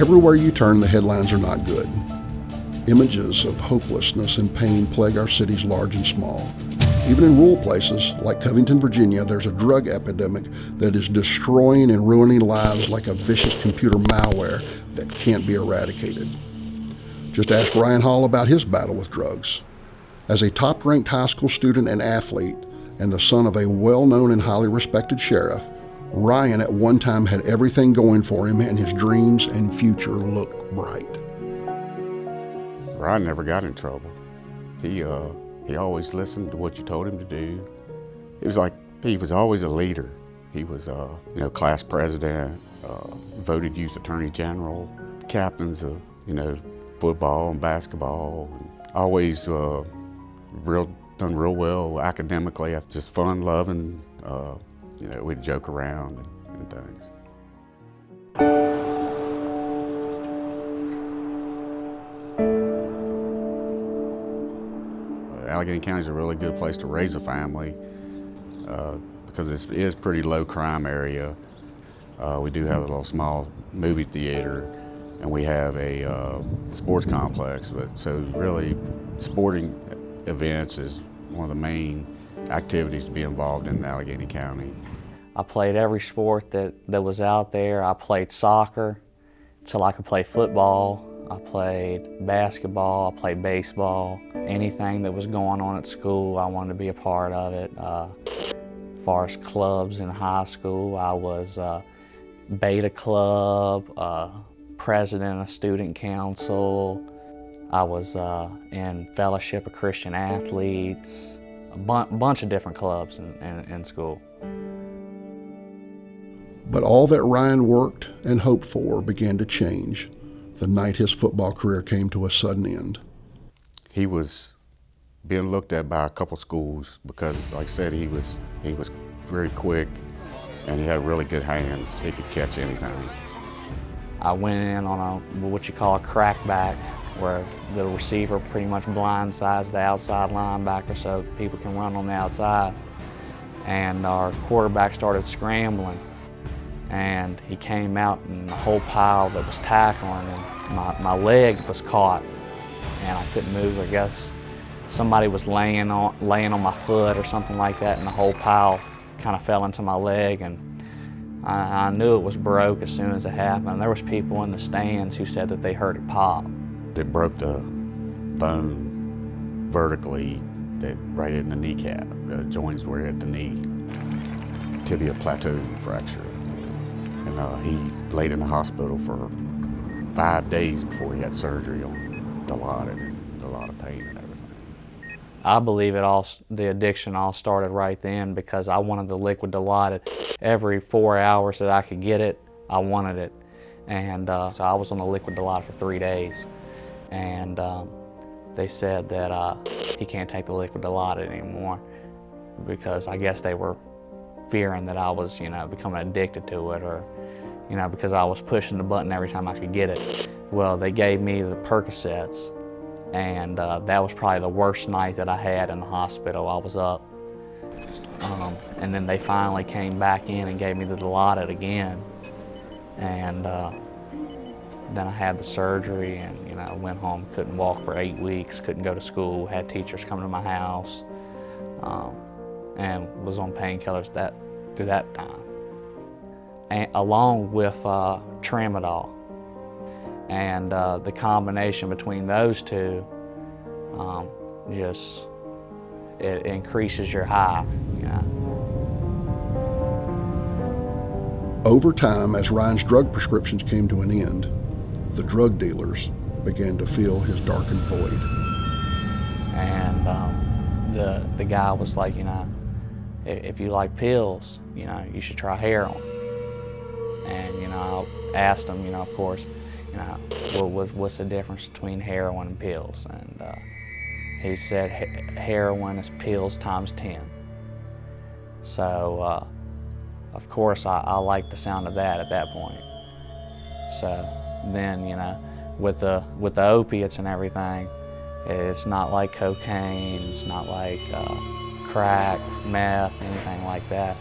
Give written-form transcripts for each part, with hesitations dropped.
Everywhere you turn, the headlines are not good. Images of hopelessness and pain plague our cities large and small. Even in rural places like Covington, Virginia, there's a drug epidemic that is destroying and ruining lives like a vicious computer malware that can't be eradicated. Just ask Ryan Hall about his battle with drugs. As a top-ranked high school student and athlete, and the son of a well-known and highly respected sheriff, Ryan at one time had everything going for him, and his dreams and future looked bright. Ryan never got in trouble. He always listened to what you told him to do. It was like he was always a leader. He was, class president, voted youth attorney general, captains of, football and basketball. Always done real well academically. Just fun, loving. We'd joke around and things. Alleghany County is a really good place to raise a family because it is a pretty low crime area. We do have a little small movie theater, and we have a sports complex. So really, sporting events is one of the main activities to be involved in Alleghany County. I played every sport that was out there. I played soccer till I could play football. I played basketball, I played baseball. Anything that was going on at school, I wanted to be a part of it. As far as clubs in high school, I was Beta Club, president of student council. I was in Fellowship of Christian Athletes, a bunch of different clubs in school. But all that Ryan worked and hoped for began to change the night his football career came to a sudden end. He was being looked at by a couple schools because, like I said, he was very quick and he had really good hands. He could catch anything. I went in on what you call a crackback, where the receiver pretty much blindsides the outside linebacker so people can run on the outside. And our quarterback started scrambling, and he came out in the whole pile that was tackling, and my leg was caught, and I couldn't move. I guess somebody was laying on my foot or something like that, and the whole pile kind of fell into my leg, and I knew it was broke as soon as it happened. There was people in the stands who said that they heard it pop. It broke the bone vertically, right in the kneecap. The joints were at the knee, tibia plateau fracture. And he laid in the hospital for 5 days before he had surgery on Dilaudid, and a lot of pain and everything. I believe the addiction all started right then, because I wanted the liquid Dilaudid. Every 4 hours that I could get it, I wanted it. And so I was on the liquid Dilaudid for 3 days. And they said that he can't take the liquid Dilaudid anymore, because I guess they were fearing that I was, becoming addicted to it, or, because I was pushing the button every time I could get it. Well, they gave me the Percocets, and that was probably the worst night that I had in the hospital. I was up. And then they finally came back in and gave me the Dilaudid again. And then I had the surgery, and I went home, couldn't walk for 8 weeks, couldn't go to school, had teachers come to my house, and was on painkillers through that time, and along with tramadol. And the combination between those two, it increases your high. Over time, as Ryan's drug prescriptions came to an end, the drug dealers began to fill his darkened void. And the guy was like, if you like pills, you should try heroin. And I asked him, of course, what's the difference between heroin and pills? And he said heroin is pills times 10. So of course I liked the sound of that at that point. So then, with the opiates and everything, it's not like cocaine, it's not like crack, meth, anything like that.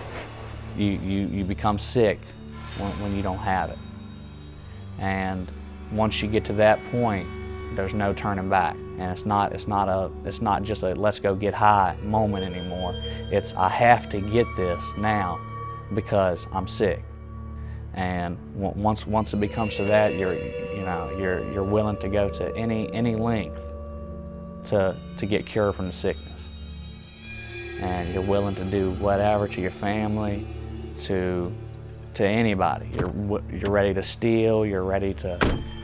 You become sick when you don't have it. And once you get to that point, there's no turning back. And it's not just a let's go get high moment anymore. It's I have to get this now because I'm sick. And once it becomes to that, you're willing to go to any length to get cured from the sickness. And you're willing to do whatever to your family, to anybody. You're ready to steal. You're ready to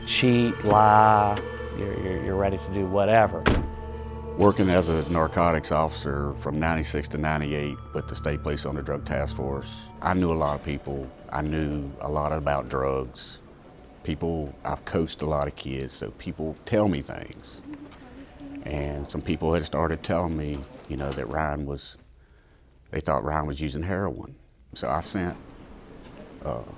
cheat, lie. You're ready to do whatever. Working as a narcotics officer from 96 to 98 with the State Police on the Drug Task Force, I knew a lot of people. I knew a lot about drugs. I've coached a lot of kids, so people tell me things. And some people had started telling me, that they thought Ryan was using heroin. So I sent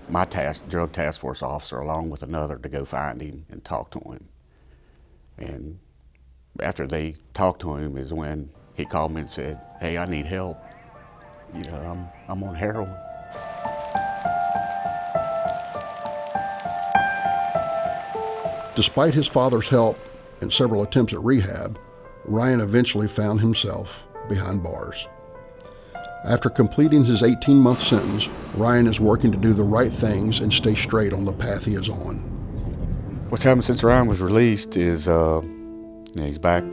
my drug task force officer along with another to go find him and talk to him. And after they talked to him is when he called me and said, "Hey, I need help. I'm on heroin." Despite his father's help and several attempts at rehab, Ryan eventually found himself behind bars. After completing his 18-month sentence, Ryan is working to do the right things and stay straight on the path he is on. What's happened since Ryan was released is he's back.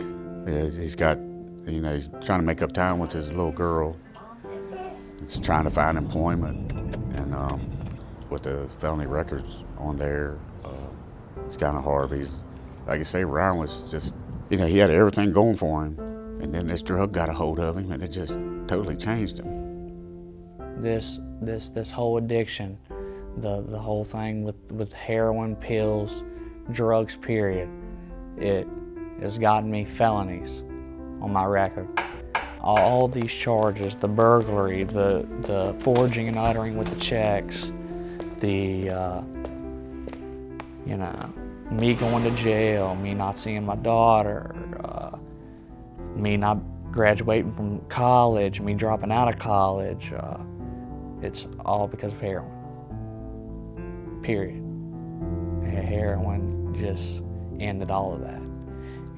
He's got, he's trying to make up time with his little girl. He's trying to find employment, and with the felony records on there, it's kind of hard. But like I say, Ryan was just, he had everything going for him, and then this drug got a hold of him, and it just totally changed him. This whole addiction, the whole thing with heroin, pills, drugs, period, it has gotten me felonies on my record. All these charges, the burglary, the forging and uttering with the checks, me going to jail, me not seeing my daughter, me not graduating from college, me dropping out of college, it's all because of heroin, period. Heroin just ended all of that,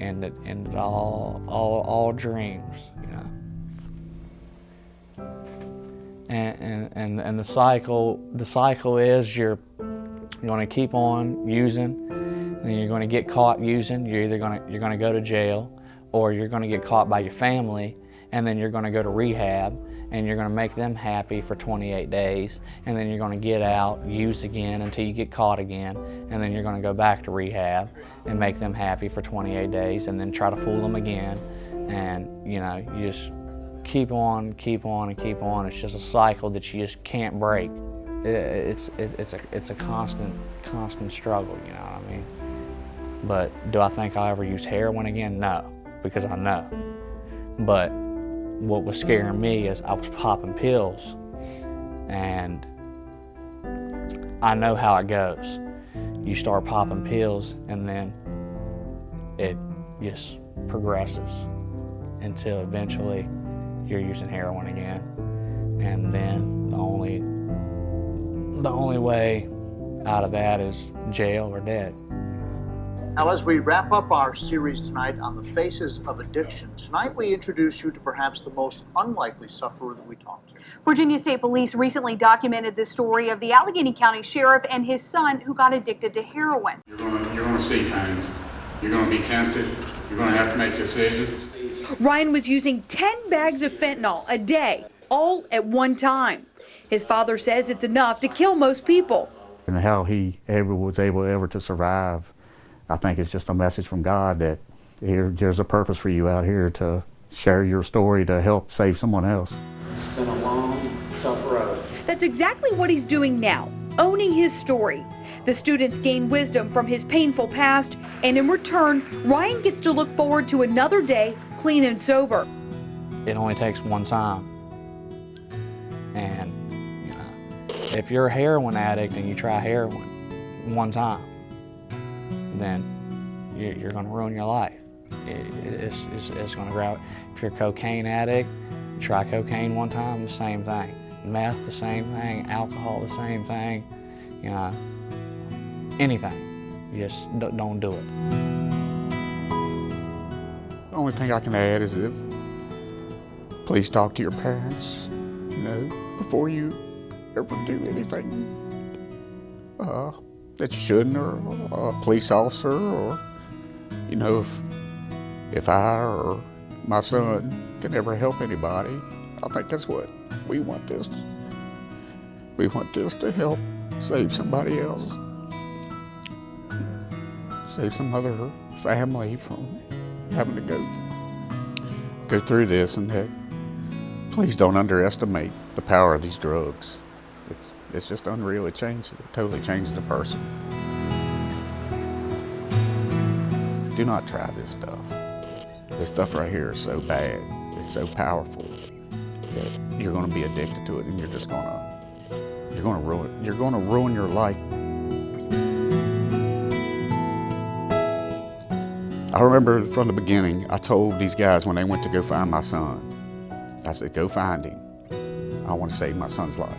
ended all dreams, And the cycle is you're going to keep on using, and you're going to get caught using. You're going to go to jail, or you're going to get caught by your family, and then you're going to go to rehab, and you're going to make them happy for 28 days, and then you're going to get out, use again until you get caught again, and then you're going to go back to rehab and make them happy for 28 days, and then try to fool them again, and you just keep on and keep on. It's just a cycle that you just can't break. It's a constant struggle, you know what I mean? But do I think I'll ever use heroin again? No, because I know. But what was scaring me is I was popping pills, and I know how it goes. You start popping pills, and then it just progresses until eventually you're using heroin again, and then the only way out of that is jail or dead. Now, as we wrap up our series tonight on the faces of addiction, tonight we introduce you to perhaps the most unlikely sufferer that we talked to. Virginia State Police recently documented the story of the Alleghany County Sheriff and his son who got addicted to heroin. You're going to see things. You're going to be tempted. You're going to have to make decisions. Ryan was using 10 bags of fentanyl a day, all at one time. His father says it's enough to kill most people. And how he was able to survive, I think it's just a message from God that there's a purpose for you out here to share your story to help save someone else. It's been a long, tough road. That's exactly what he's doing now, owning his story. The students gain wisdom from his painful past, and in return, Ryan gets to look forward to another day clean and sober. It only takes one time. And, if you're a heroin addict and you try heroin one time, then you're going to ruin your life. It's going to grab. If you're a cocaine addict, try cocaine one time, the same thing. Meth, the same thing. Alcohol, the same thing. Anything. just don't do it. The only thing I can add is please talk to your parents, before you ever do anything that you shouldn't, or a police officer, or, if I or my son can ever help anybody, I think that's what we want this. We want this to help save somebody else, save some other family from having to go through this, and that please don't underestimate the power of these drugs. It's just unreal. It totally changes a person. Do not try this stuff. This stuff right here is so bad. It's so powerful that you're going to be addicted to it, and you're going to ruin your life. I remember from the beginning, I told these guys when they went to go find my son, I said, go find him. I want to save my son's life.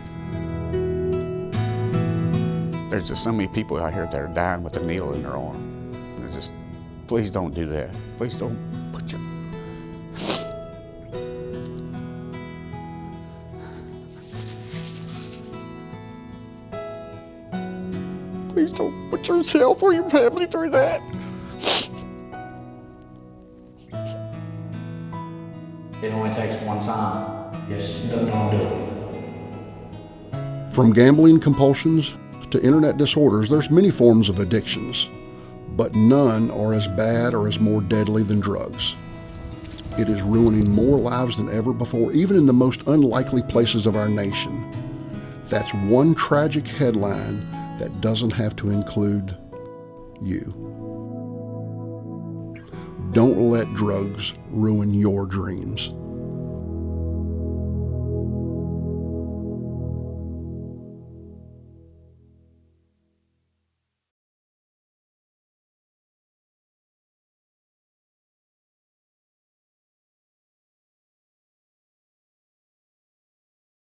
There's just so many people out here that are dying with a needle in their arm. Please don't do that. Please don't put your... Please don't put yourself or your family through that. It only takes one time. Just don't do it. From gambling compulsions to internet disorders, there's many forms of addictions, but none are as bad or as more deadly than drugs. It is ruining more lives than ever before, even in the most unlikely places of our nation. That's one tragic headline that doesn't have to include you. Don't let drugs ruin your dreams.